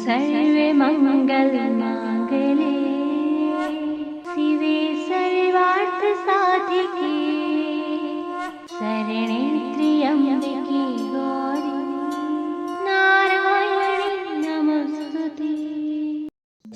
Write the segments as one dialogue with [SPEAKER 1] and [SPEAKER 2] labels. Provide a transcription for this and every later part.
[SPEAKER 1] सर्वे मंगल मांगले शिवे सर्वार्थ साधिके शरणे त्र्यंबके गौरी नारायणी नमस्तुते।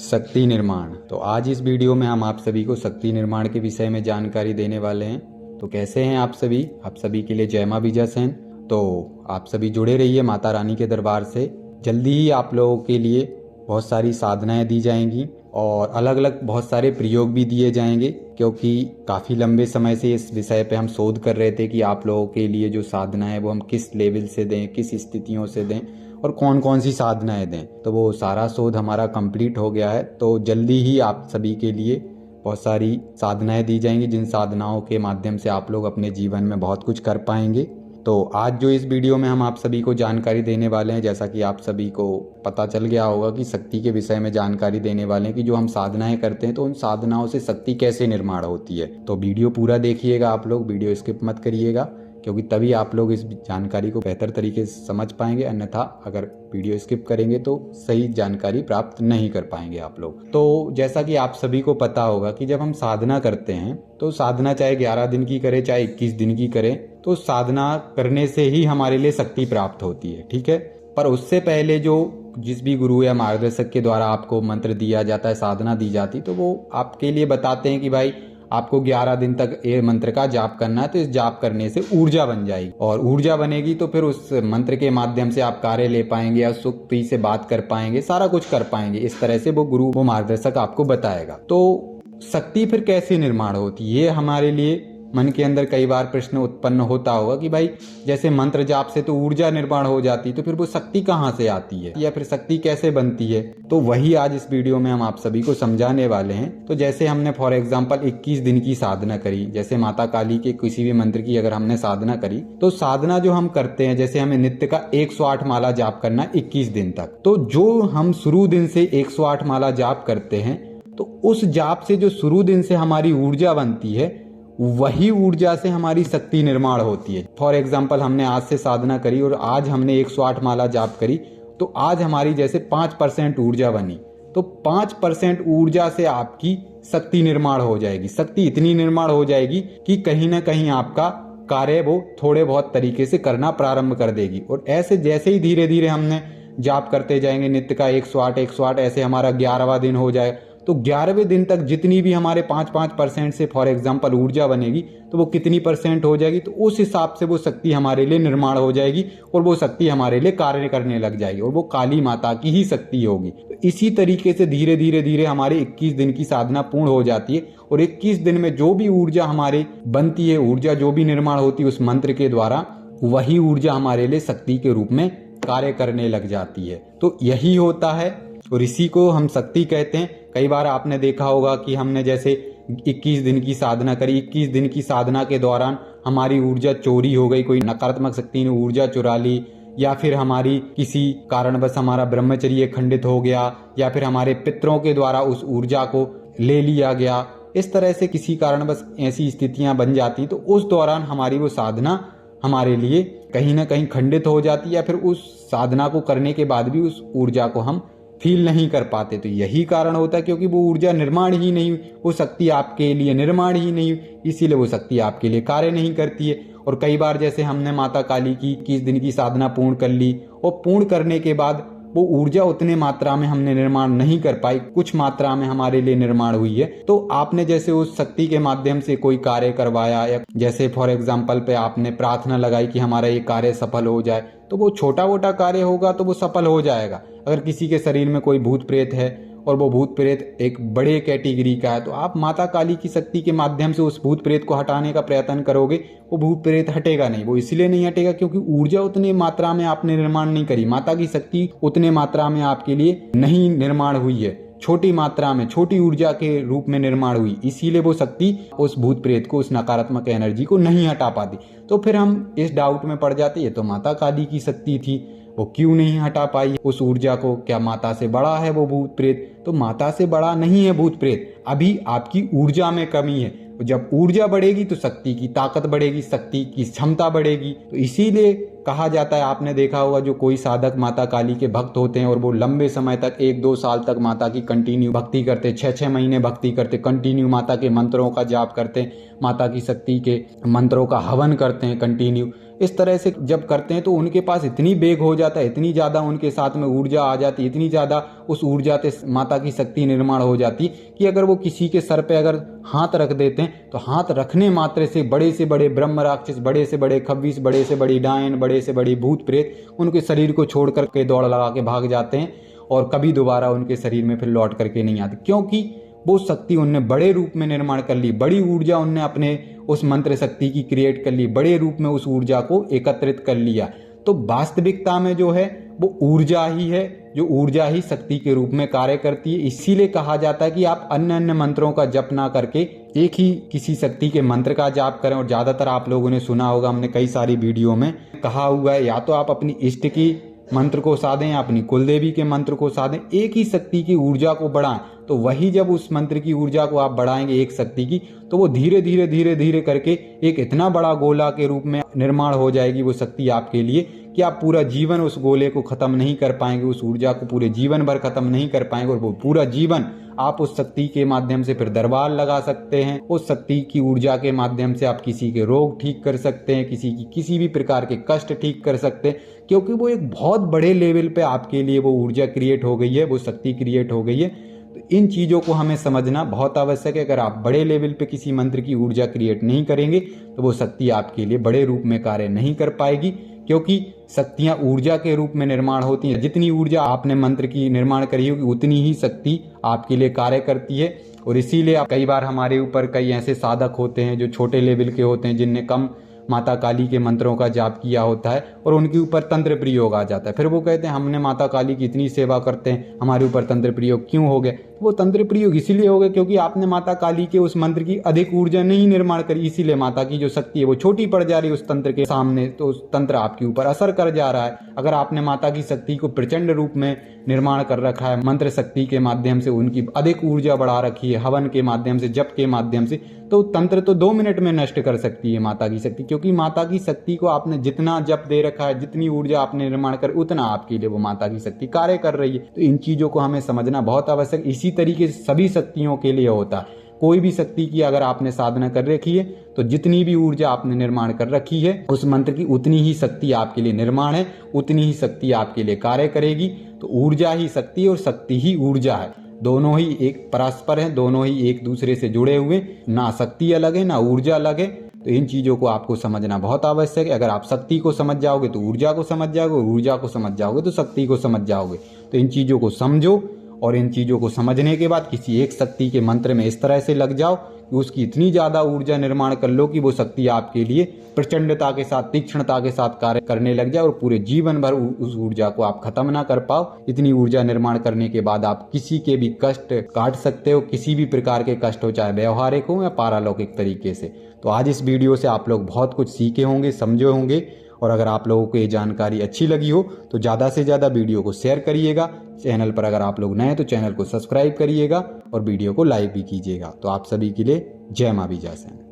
[SPEAKER 2] शक्ति निर्माण। तो आज इस वीडियो में हम आप सभी को शक्ति निर्माण के विषय में जानकारी देने वाले हैं। तो कैसे हैं आप सभी के लिए जय मां बीजासेन। तो आप सभी जुड़े रहिए माता रानी के दरबार से। जल्दी ही आप लोगों के लिए बहुत सारी साधनाएं दी जाएंगी और अलग अलग बहुत सारे प्रयोग भी दिए जाएंगे, क्योंकि काफ़ी लंबे समय से इस विषय पे हम शोध कर रहे थे कि आप लोगों के लिए जो साधना है वो हम किस लेवल से दें, किस स्थितियों से दें और कौन कौन सी साधनाएं दें। तो वो सारा शोध हमारा कंप्लीट हो गया है। तो जल्दी ही आप सभी के लिए बहुत सारी साधनाएं दी जाएंगी, जिन साधनाओं के माध्यम से आप लोग अपने जीवन में बहुत कुछ कर पाएंगे। तो आज जो इस वीडियो में हम आप सभी को जानकारी देने वाले हैं, जैसा कि आप सभी को पता चल गया होगा कि शक्ति के विषय में जानकारी देने वाले हैं कि जो हम साधनाएं करते हैं तो उन साधनाओं से शक्ति कैसे निर्माण होती है। तो वीडियो पूरा देखिएगा, आप लोग वीडियो स्किप मत करिएगा, क्योंकि तभी आप लोग इस जानकारी को बेहतर तरीके से समझ पाएंगे। अन्यथा अगर वीडियो स्किप करेंगे तो सही जानकारी प्राप्त नहीं कर पाएंगे आप लोग। तो जैसा कि आप सभी को पता होगा कि जब हम साधना करते हैं तो साधना चाहे 11 दिन की करें चाहे 21 दिन की करें, तो साधना करने से ही हमारे लिए शक्ति प्राप्त होती है, ठीक है। पर उससे पहले जो जिस भी गुरु या मार्गदर्शक के द्वारा आपको मंत्र दिया जाता है, साधना दी जाती, तो वो आपके लिए बताते हैं कि भाई आपको 11 दिन तक ये मंत्र का जाप करना है। तो इस जाप करने से ऊर्जा बन जाएगी और ऊर्जा बनेगी तो फिर उस मंत्र के माध्यम से आप कार्य ले पाएंगे या सुखी से बात कर पाएंगे, सारा कुछ कर पाएंगे। इस तरह से वो गुरु वो मार्गदर्शक आपको बताएगा। तो शक्ति फिर कैसे निर्माण होती है, ये हमारे लिए मन के अंदर कई बार प्रश्न उत्पन्न होता होगा कि भाई जैसे मंत्र जाप से तो ऊर्जा निर्माण हो जाती, तो फिर वो शक्ति कहाँ से आती है या फिर शक्ति कैसे बनती है। तो वही आज इस वीडियो में हम आप सभी को समझाने वाले हैं। तो जैसे हमने फॉर एग्जांपल 21 दिन की साधना करी, जैसे माता काली के किसी भी मंत्र की अगर हमने साधना करी, तो साधना जो हम करते हैं, जैसे हमें नित्य का 108 माला जाप करना है 21 दिन तक, तो जो हम शुरू दिन से 108 माला जाप करते हैं, तो उस जाप से जो शुरू दिन से हमारी ऊर्जा बनती है, वही ऊर्जा से हमारी शक्ति निर्माण होती है। फॉर एग्जाम्पल हमने आज से साधना करी और आज हमने 108 माला जाप करी, तो आज हमारी जैसे 5% ऊर्जा बनी, तो 5% ऊर्जा से आपकी शक्ति निर्माण हो जाएगी। शक्ति इतनी निर्माण हो जाएगी कि कहीं ना कहीं आपका कार्य वो थोड़े बहुत तरीके से करना प्रारंभ कर देगी। और ऐसे जैसे ही धीरे धीरे हमने जाप करते जाएंगे, नित्य का 108 ऐसे हमारा 11वां दिन हो जाए, तो 11वें दिन तक जितनी भी हमारे 5% से फॉर एग्जांपल ऊर्जा बनेगी, तो वो कितनी % हो जाएगी, तो उस हिसाब से वो शक्ति हमारे लिए निर्माण हो जाएगी और वो शक्ति हमारे लिए कार्य करने लग जाएगी और वो काली माता की ही शक्ति होगी। तो इसी तरीके से धीरे धीरे हमारे 21 दिन की साधना पूर्ण हो जाती है और 21 दिन में जो भी ऊर्जा हमारी बनती है, ऊर्जा जो भी निर्माण होती है उस मंत्र के द्वारा, वही ऊर्जा हमारे लिए शक्ति के रूप में कार्य करने लग जाती है। तो यही होता है और इसी को हम शक्ति कहते हैं। कई बार आपने देखा होगा कि हमने जैसे 21 दिन की साधना करी, 21 दिन की साधना के दौरान हमारी ऊर्जा चोरी हो गई, कोई नकारात्मक शक्ति ने ऊर्जा चुरा ली, या फिर हमारी किसी कारणवश हमारा ब्रह्मचर्य खंडित हो गया, या फिर हमारे पितरों के द्वारा उस ऊर्जा को ले लिया गया। इस तरह से किसी कारणवश ऐसी स्थितियां बन जाती, तो उस दौरान हमारी वो साधना हमारे लिए कहीं ना कहीं खंडित हो जाती, या फिर उस साधना को करने के बाद भी उस ऊर्जा को हम फील नहीं कर पाते। तो यही कारण होता है, क्योंकि वो ऊर्जा निर्माण ही नहीं, वो शक्ति आपके लिए निर्माण ही नहीं, इसीलिए वो शक्ति आपके लिए कार्य नहीं करती है। और कई बार जैसे हमने माता काली की 21 दिन की साधना पूर्ण कर ली और पूर्ण करने के बाद वो ऊर्जा उतने मात्रा में हमने निर्माण नहीं कर पाई, कुछ मात्रा में हमारे लिए निर्माण हुई है, तो आपने जैसे उस शक्ति के माध्यम से कोई कार्य करवाया, या जैसे फॉर एग्जांपल पे आपने प्रार्थना लगाई कि हमारा ये कार्य सफल हो जाए, तो वो छोटा मोटा कार्य होगा तो वो सफल हो जाएगा। अगर किसी के शरीर में कोई भूत प्रेत है और वो भूत प्रेत एक बड़े कैटेगरी का है, तो आप माता काली की शक्ति के माध्यम से उस भूत प्रेत को हटाने का प्रयत्न करोगे, वो भूत प्रेत हटेगा नहीं। वो इसलिए नहीं हटेगा क्योंकि ऊर्जा उतनी मात्रा में आपने निर्माण नहीं करी, माता की शक्ति उतने मात्रा में आपके लिए नहीं निर्माण हुई है, छोटी मात्रा में छोटी ऊर्जा के रूप में निर्माण हुई, इसीलिए वो शक्ति उस भूत प्रेत को, उस नकारात्मक एनर्जी को नहीं हटा पाती। तो फिर हम इस डाउट में पड़ जाते, ये तो माता काली की शक्ति थी, वो क्यों नहीं हटा पाई उस ऊर्जा को, क्या माता से बड़ा है वो भूत प्रेत? तो माता से बड़ा नहीं है भूत प्रेत, अभी आपकी ऊर्जा में कमी है। जब ऊर्जा बढ़ेगी तो शक्ति की ताकत बढ़ेगी, शक्ति की क्षमता बढ़ेगी। तो इसीलिए कहा जाता है, आपने देखा होगा जो कोई साधक माता काली के भक्त होते हैं और वो लंबे समय तक 1-2 साल तक माता की कंटिन्यू भक्ति करते, 6-6 महीने भक्ति करते, कंटिन्यू माता के मंत्रों का जाप करते हैं, माता की शक्ति के मंत्रों का हवन करते हैं कंटिन्यू। इस तरह से जब करते हैं तो उनके पास इतनी वेग हो जाता है, इतनी ज़्यादा उनके साथ में ऊर्जा आ जाती है, इतनी ज़्यादा उस ऊर्जा से माता की शक्ति निर्माण हो जाती कि अगर वो किसी के सर पे अगर हाथ रख देते हैं तो हाथ रखने मात्र से बड़े ब्रह्म राक्षस, बड़े से बड़े खब्बीस, बड़े से बड़ी डायन, बड़े से बड़ी भूत प्रेत उनके शरीर को छोड़ करके दौड़ लगा के भाग जाते हैं और कभी दोबारा उनके शरीर में फिर लौट करके नहीं आते, क्योंकि वो शक्ति उनने बड़े रूप में निर्माण कर ली, बड़ी ऊर्जा उनने अपने उस मंत्र शक्ति की क्रिएट कर ली, बड़े रूप में उस ऊर्जा को एकत्रित कर लिया। तो वास्तविकता में जो है वो ऊर्जा ही है, जो ऊर्जा ही शक्ति के रूप में कार्य करती है। इसीलिए कहा जाता है कि आप अन्य अन्य मंत्रों का जप ना करके एक ही किसी शक्ति के मंत्र का जाप करें। और ज्यादातर आप लोगों ने सुना होगा, हमने कई सारी वीडियो में कहा हुआ है, या तो आप अपनी इष्ट की मंत्र को साधें या अपनी कुलदेवी के मंत्र को साधें, एक ही शक्ति की ऊर्जा को बढ़ाएं। तो वही जब उस मंत्र की ऊर्जा को आप बढ़ाएंगे एक शक्ति की, तो वो धीरे धीरे करके एक इतना बड़ा गोला के रूप में निर्माण हो जाएगी वो शक्ति आपके लिए कि आप पूरा जीवन उस गोले को खत्म नहीं कर पाएंगे, उस ऊर्जा को पूरे जीवन भर खत्म नहीं कर पाएंगे। और वो पूरा जीवन आप उस शक्ति के माध्यम से फिर दरबार लगा सकते हैं। उस शक्ति की ऊर्जा के माध्यम से आप किसी के रोग ठीक कर सकते हैं, किसी की किसी भी प्रकार के कष्ट ठीक कर सकते हैं, क्योंकि वो एक बहुत बड़े लेवल पे आपके लिए वो ऊर्जा क्रिएट हो गई है, वो शक्ति क्रिएट हो गई है। तो इन चीज़ों को हमें समझना बहुत आवश्यक है। अगर आप बड़े लेवल पे किसी मंत्र की ऊर्जा क्रिएट नहीं करेंगे तो वो शक्ति आपके लिए बड़े रूप में कार्य नहीं कर पाएगी, क्योंकि शक्तियां ऊर्जा के रूप में निर्माण होती हैं। जितनी ऊर्जा आपने मंत्र की निर्माण करी होगी उतनी ही शक्ति आपके लिए कार्य करती है। और इसीलिए कई बार हमारे ऊपर कई ऐसे साधक होते हैं जो छोटे लेवल के होते हैं, जिनने कम माता काली के मंत्रों का जाप किया होता है और उनके ऊपर तंत्र प्रयोग आ जाता है। फिर वो कहते हैं हमने माता काली की इतनी सेवा करते हैं, हमारे ऊपर तंत्र प्रयोग क्यों हो गया? वो तंत्र प्रयोग इसीलिए हो गया क्योंकि आपने माता काली के उस मंत्र की अधिक ऊर्जा नहीं निर्माण करी, इसीलिए माता की जो शक्ति है वो छोटी पड़ जा रही है उस तंत्र के सामने। तो उस तंत्र आपके ऊपर असर कर जा रहा है। अगर आपने माता की शक्ति को प्रचंड रूप में निर्माण कर रखा है, मंत्र शक्ति के माध्यम से उनकी अधिक ऊर्जा बढ़ा रखी है, हवन के माध्यम से, जप के माध्यम से, तो तंत्र तो 2 मिनट में नष्ट कर सकती है माता की शक्ति। क्योंकि माता की शक्ति को आपने जितना जप दे रखा है, जितनी ऊर्जा आपने निर्माण कर, उतना आपके लिए वो माता की शक्ति कार्य कर रही है। तो इन चीजों को हमें समझना बहुत आवश्यक। इसी तरीके से सभी शक्तियों के लिए होता है। कोई भी शक्ति की अगर आपने साधना कर रखी है तो जितनी भी ऊर्जा आपने निर्माण कर रखी है उस मंत्र की उतनी ही शक्ति आपके लिए निर्माण है, उतनी ही शक्ति आपके लिए कार्य करेगी। तो ऊर्जा ही शक्ति और शक्ति ही ऊर्जा है, दोनों ही एक परस्पर हैं, दोनों ही एक दूसरे से जुड़े हुए, ना शक्ति अलग है ना ऊर्जा अलग है। तो इन चीजों को आपको समझना बहुत आवश्यक है। अगर आप शक्ति को समझ जाओगे तो ऊर्जा को समझ जाओगे, ऊर्जा को समझ जाओगे तो शक्ति को समझ जाओगे। तो इन चीजों को समझो और इन चीजों को समझने के बाद किसी एक शक्ति के मंत्र में इस तरह से लग जाओ कि उसकी इतनी ज्यादा ऊर्जा निर्माण कर लो कि वो शक्ति आपके लिए प्रचंडता के साथ, तीक्ष्णता के साथ कार्य करने लग जाए और पूरे जीवन भर उस ऊर्जा को आप खत्म ना कर पाओ। इतनी ऊर्जा निर्माण करने के बाद आप किसी के भी कष्ट काट सकते हो, किसी भी प्रकार के कष्ट हो, चाहे व्यवहारिक हो या पारलौकिक तरीके से। तो आज इस वीडियो से आप लोग बहुत कुछ सीखे होंगे, समझे होंगे। और अगर आप लोगों को ये जानकारी अच्छी लगी हो तो ज़्यादा से ज़्यादा वीडियो को शेयर करिएगा। चैनल पर अगर आप लोग नए हैं तो चैनल को सब्सक्राइब करिएगा और वीडियो को लाइक भी कीजिएगा। तो आप सभी के लिए जय मां बीजासन।